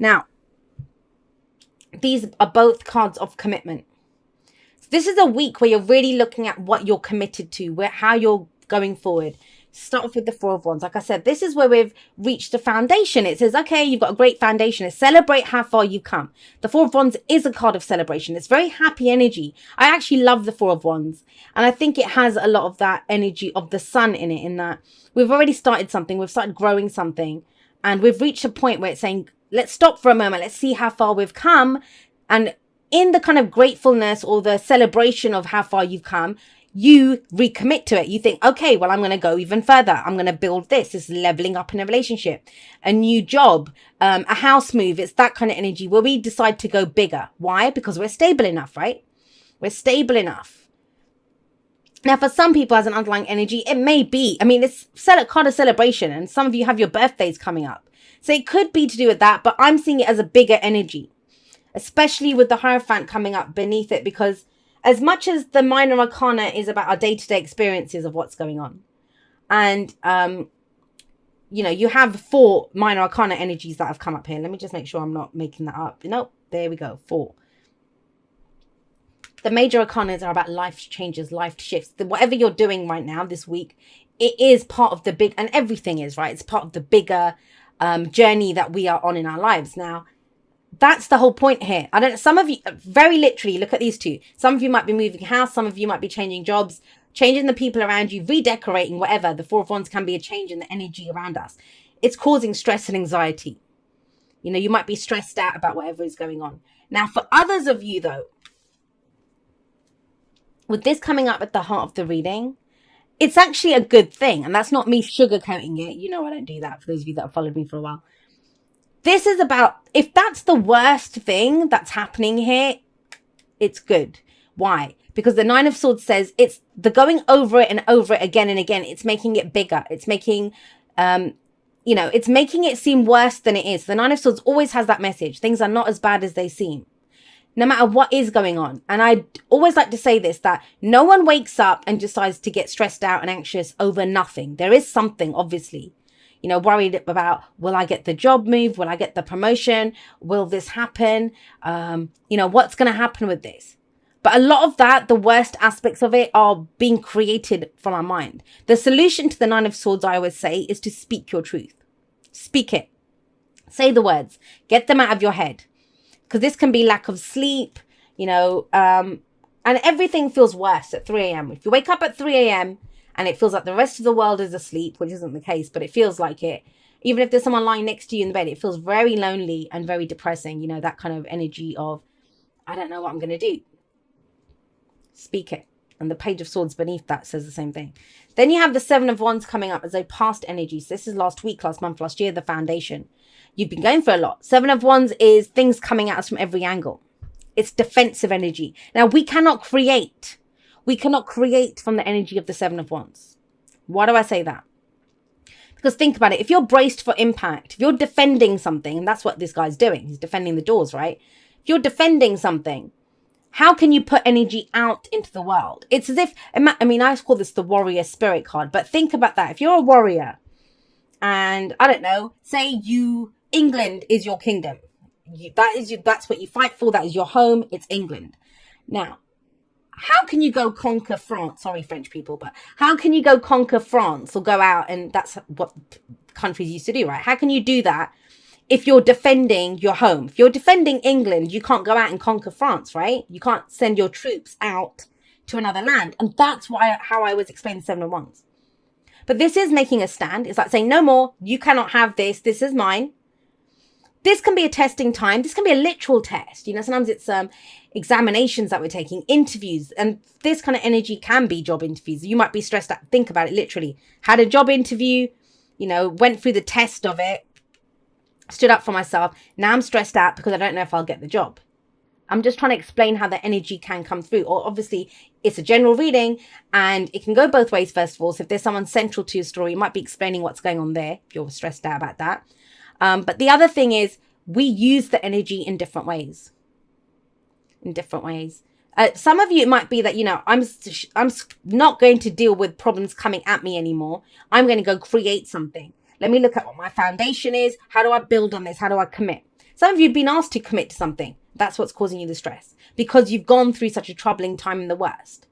Now, these are both cards of commitment. This is a week where you're really looking at what you're committed to, how you're going forward. Start off with the Four of Wands. Like I said, this is where we've reached the foundation. It says, okay, you've got a great foundation. Celebrate how far you've come. The Four of Wands is a card of celebration. It's very happy energy. I actually love the Four of Wands. And I think it has a lot of that energy of the sun in it, in that we've already started something. We've started growing something. And we've reached a point where it's saying, let's stop for a moment. Let's see how far we've come. And in the kind of gratefulness or the celebration of how far you've come, you recommit to it. You think, okay, well, I'm going to go even further. I'm going to build this. This is leveling up in a relationship, a new job, a house move. It's that kind of energy where we decide to go bigger. Why? Because we're stable enough, right? We're stable enough. Now, for some people as an underlying energy, it may be, I mean, it's a card of celebration, and some of you have your birthdays coming up. So it could be to do with that, but I'm seeing it as a bigger energy, especially with the Hierophant coming up beneath it, because as much as the minor arcana is about our day-to-day experiences of what's going on, and, you know, you have 4 minor arcana energies that have come up here. Let me just make sure I'm not making that up. Nope, there we go, 4. The major arcanas are about life changes, life shifts. Whatever you're doing right now this week, it is part of the big, and everything is, right? It's part of the bigger journey that we are on in our lives. Now, that's the whole point here. Some of you, very literally, look at these two. Some of you might be moving house. Some of you might be changing jobs, changing the people around you, redecorating, whatever. The Four of Wands can be a change in the energy around us. It's causing stress and anxiety. You know, you might be stressed out about whatever is going on. Now, for others of you, though, with this coming up at the heart of the reading, it's actually a good thing. And that's not me sugarcoating it. You know, I don't do that, for those of you that have followed me for a while. This is about, if that's the worst thing that's happening here, it's good. Why? Because the Nine of Swords says it's the going over it and over it again and again. It's making it bigger. It's making, you know, it's making it seem worse than it is. The Nine of Swords always has that message. Things are not as bad as they seem, no matter what is going on. And I always like to say this, that no one wakes up and decides to get stressed out and anxious over nothing. There is something, obviously. You know, worried about, will I get the job move? Will I get the promotion? Will this happen? You know, what's going to happen with this? But a lot of that, the worst aspects of it are being created from our mind. The solution to the Nine of Swords, I always say, is to speak your truth. Speak it. Say the words. Get them out of your head. Because this can be lack of sleep, you know, and everything feels worse at 3 a.m. If you wake up at 3 a.m., and it feels like the rest of the world is asleep, which isn't the case, but it feels like it. Even if there's someone lying next to you in the bed, it feels very lonely and very depressing. You know, that kind of energy of, I don't know what I'm going to do. Speak it. And the Page of Swords beneath that says the same thing. Then you have the Seven of Wands coming up as a past energy. So this is last week, last month, last year, the foundation. You've been going for a lot. Seven of Wands is things coming at us from every angle. It's defensive energy. Now, we cannot create. We cannot create from the energy of the Seven of Wands. Why do I say that? Because think about it. If you're braced for impact, if you're defending something, and that's what this guy's doing. He's defending the doors, right? If you're defending something, how can you put energy out into the world? It's as if, I mean, I call this the warrior spirit card, but think about that. If you're a warrior and, I don't know, say England is your kingdom. That's what you fight for. That is your home. It's England. Now, how can you go conquer France? Sorry, French people, but how can you go conquer France or go out? And that's what countries used to do, right? How can you do that if you're defending your home? If you're defending England, you can't go out and conquer France, right? You can't send your troops out to another land. And that's how I was explaining Seven of Wands. But this is making a stand. It's like saying, no more. You cannot have this. This is mine. This can be a testing time. This can be a literal test. You know, sometimes it's examinations that we're taking, interviews. And this kind of energy can be job interviews. You might be stressed out. Think about it literally. Had a job interview, you know, went through the test of it, stood up for myself. Now I'm stressed out because I don't know if I'll get the job. I'm just trying to explain how the energy can come through. Or obviously, it's a general reading and it can go both ways, first of all. So if there's someone central to your story, you might be explaining what's going on there if you're stressed out about that. But the other thing is we use the energy in different ways. Some of you, it might be that, you know, I'm not going to deal with problems coming at me anymore. I'm going to go create something. Let me look at what my foundation is. How do I build on this? How do I commit? Some of you have been asked to commit to something. That's what's causing you the stress, because you've gone through such a troubling time in the worst.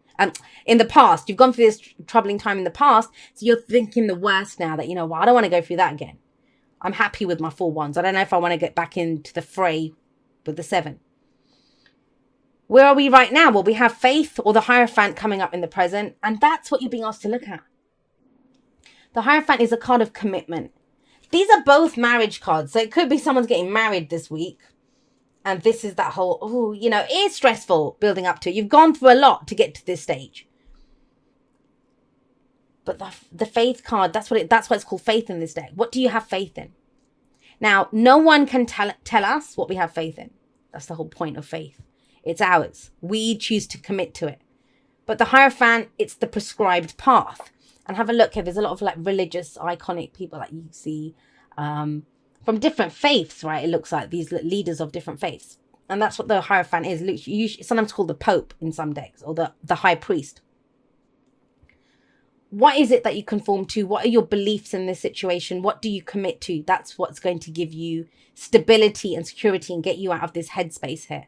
In the past, you've gone through this troubling time in the past. So you're thinking the worst now that, you know, well, I don't want to go through that again. I'm happy with my 4 wands. I don't know if I want to get back into the fray with the 7. Where are we right now? Well, we have Faith or the Hierophant coming up in the present. And that's what you're being asked to look at. The Hierophant is a card of commitment. These are both marriage cards. So it could be someone's getting married this week. And this is that whole, oh, you know, it is stressful building up to it. You've gone through a lot to get to this stage. But the Faith card, that's why it's called Faith in this deck. What do you have faith in? Now, no one can tell us what we have faith in. That's the whole point of faith. It's ours. We choose to commit to it. But the Hierophant, it's the prescribed path. And have a look here. There's a lot of like religious, iconic people that you see from different faiths, right? It looks like these leaders of different faiths. And that's what the Hierophant is. It's sometimes called the Pope in some decks, or the High Priest. What is it that you conform to? What are your beliefs in this situation? What do you commit to? That's what's going to give you stability and security and get you out of this headspace here.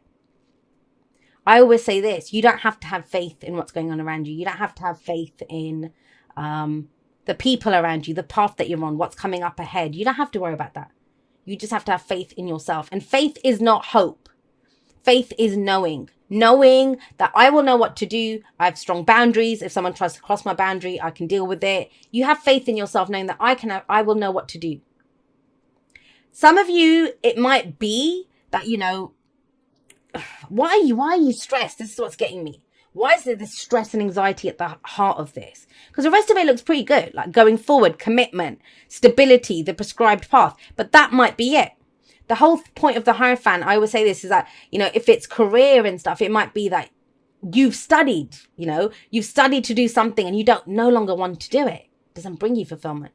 I always say this. You don't have to have faith in what's going on around you. You don't have to have faith in the people around you, the path that you're on, what's coming up ahead. You don't have to worry about that. You just have to have faith in yourself. And faith is not hope. Faith is knowing that I will know what to do. I have strong boundaries. If someone tries to cross my boundary, I can deal with it. You have faith in yourself, knowing that I will know what to do. Some of you, it might be that, you know, why are you stressed? This is what's getting me. Why is there this stress and anxiety at the heart of this? Because the rest of it looks pretty good, like going forward, commitment, stability, the prescribed path. But that might be it. The whole point of the Hierophant, I always say this, is that, you know, if it's career and stuff, it might be that you've studied to do something and you no longer want to do it. It doesn't bring you fulfillment.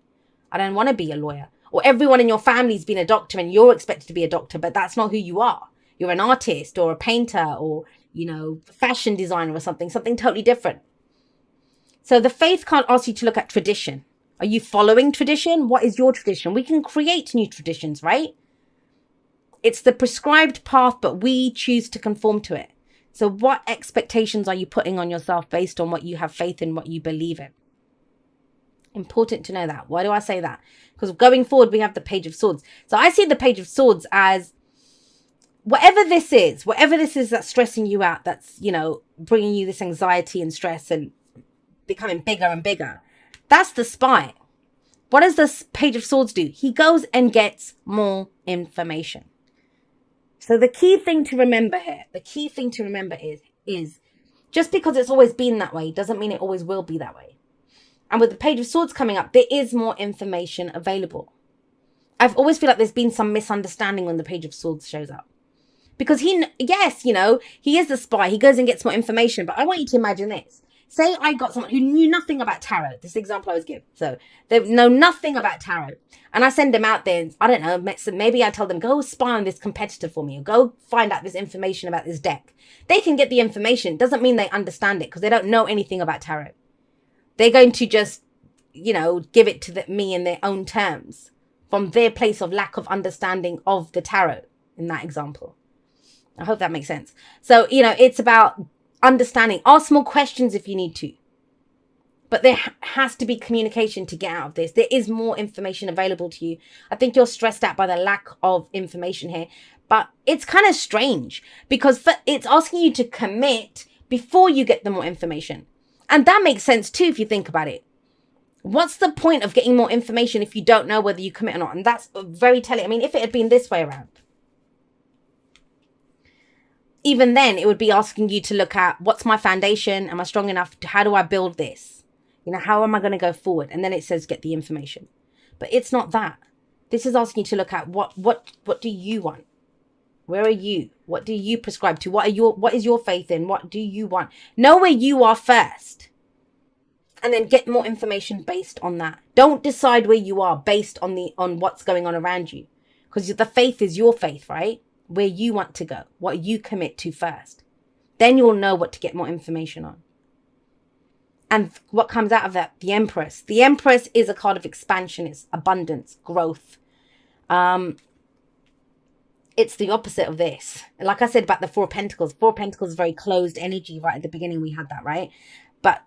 I don't want to be a lawyer. Or everyone in your family's been a doctor and you're expected to be a doctor, but that's not who you are. You're an artist or a painter or, you know, fashion designer or something totally different. So the Faith can't ask you to look at tradition. Are you following tradition? What is your tradition? We can create new traditions, right? It's the prescribed path, but we choose to conform to it. So what expectations are you putting on yourself based on what you have faith in, what you believe in? Important to know that. Why do I say that? Because going forward, we have the Page of Swords. So I see the Page of Swords as whatever this is that's stressing you out, that's, you know, bringing you this anxiety and stress and becoming bigger and bigger. That's the spy. What does this Page of Swords do? He goes and gets more information. So the key thing to remember here, is just because it's always been that way doesn't mean it always will be that way. And with the Page of Swords coming up, there is more information available. I've always feel like there's been some misunderstanding when the Page of Swords shows up. Because he is the spy. He goes and gets more information. But I want you to imagine this. Say I got someone who knew nothing about tarot. This is the example I always give. So they know nothing about tarot. And I send them out there. And, I don't know. Maybe I tell them, go spy on this competitor for me. Or go find out this information about this deck. They can get the information. Doesn't mean they understand it because they don't know anything about tarot. They're going to just, you know, give it to me in their own terms. From their place of lack of understanding of the tarot in that example. I hope that makes sense. So, you know, it's about understanding. Ask more questions if you need to. But there has to be communication to get out of this. There is more information available to you. I think you're stressed out by the lack of information here. But it's kind of strange because it's asking you to commit before you get the more information. And that makes sense too if you think about it. What's the point of getting more information if you don't know whether you commit or not? And that's very telling. I mean, if it had been this way around, even then, it would be asking you to look at what's my foundation? Am I strong enough? How do I build this? You know, how am I going to go forward? And then it says get the information. But it's not that. This is asking you to look at what do you want? Where are you? What do you prescribe to? What is your faith in? What do you want? Know where you are first. And then get more information based on that. Don't decide where you are based on what's going on around you. Because the faith is your faith, right? Where you want to go, what you commit to first. Then you'll know what to get more information on. And what comes out of that? The Empress. The Empress is a card of expansion. It's abundance, growth. it's the opposite of this. Like I said about the Four of Pentacles. Four of Pentacles is very closed energy. Right at the beginning we had that, right? But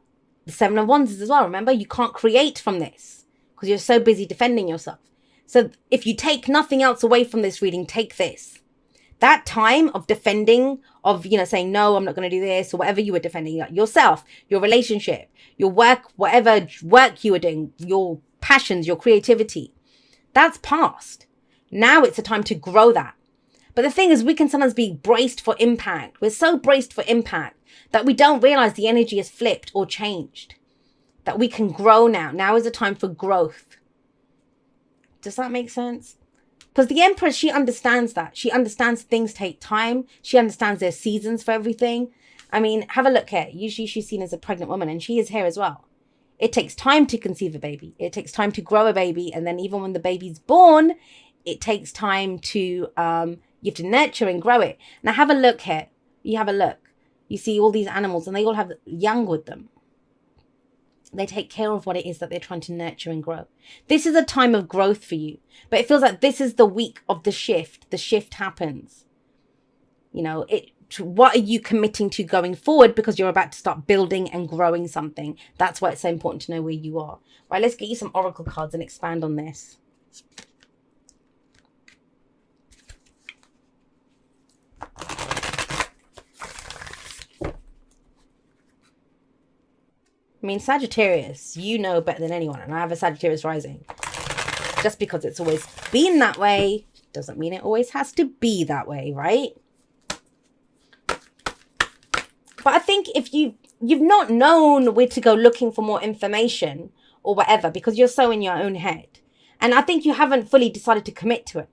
the Seven of Wands is as well. Remember, you can't create from this because you're so busy defending yourself. So if you take nothing else away from this reading, take this. That time of defending, of, you know, saying, no, I'm not going to do this, or whatever you were defending, like yourself, your relationship, your work, whatever work you were doing, your passions, your creativity, that's past. Now it's a time to grow that. But the thing is, we can sometimes be braced for impact. We're so braced for impact that we don't realize the energy has flipped or changed. That we can grow now. Now is a time for growth. Does that make sense? Because the Empress, she understands that. She understands things take time. She understands there's seasons for everything. I mean, have a look here. Usually she's seen as a pregnant woman, and she is here as well. It takes time to conceive a baby. It takes time to grow a baby. And then even when the baby's born, it takes time to, you have to nurture and grow it. Now have a look here. You have a look. You see all these animals and they all have young with them. They take care of what it is that they're trying to nurture and grow. This is a time of growth for you. But it feels like this is the week of the shift. The shift happens. You know, what are you committing to going forward? Because you're about to start building and growing something. That's why it's so important to know where you are. Right, let's get you some oracle cards and expand on this. I mean, Sagittarius, you know better than anyone. And I have a Sagittarius rising. Just because it's always been that way doesn't mean it always has to be that way, right? But I think if you've not known where to go looking for more information or whatever, because you're so in your own head. And I think you haven't fully decided to commit to it.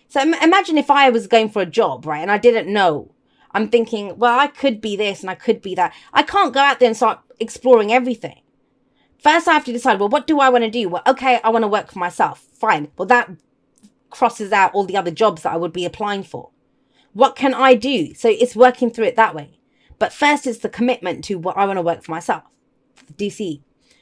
So imagine if I was going for a job, right? And I didn't know. I'm thinking, well, I could be this and I could be that. I can't go out there and start exploring everything. First, I have to decide, well, what do I want to do? Well, okay, I want to work for myself. Fine. Well, that crosses out all the other jobs that I would be applying for. What can I do? So it's working through it that way. But first, it's the commitment to what I want to work for myself. Do you see?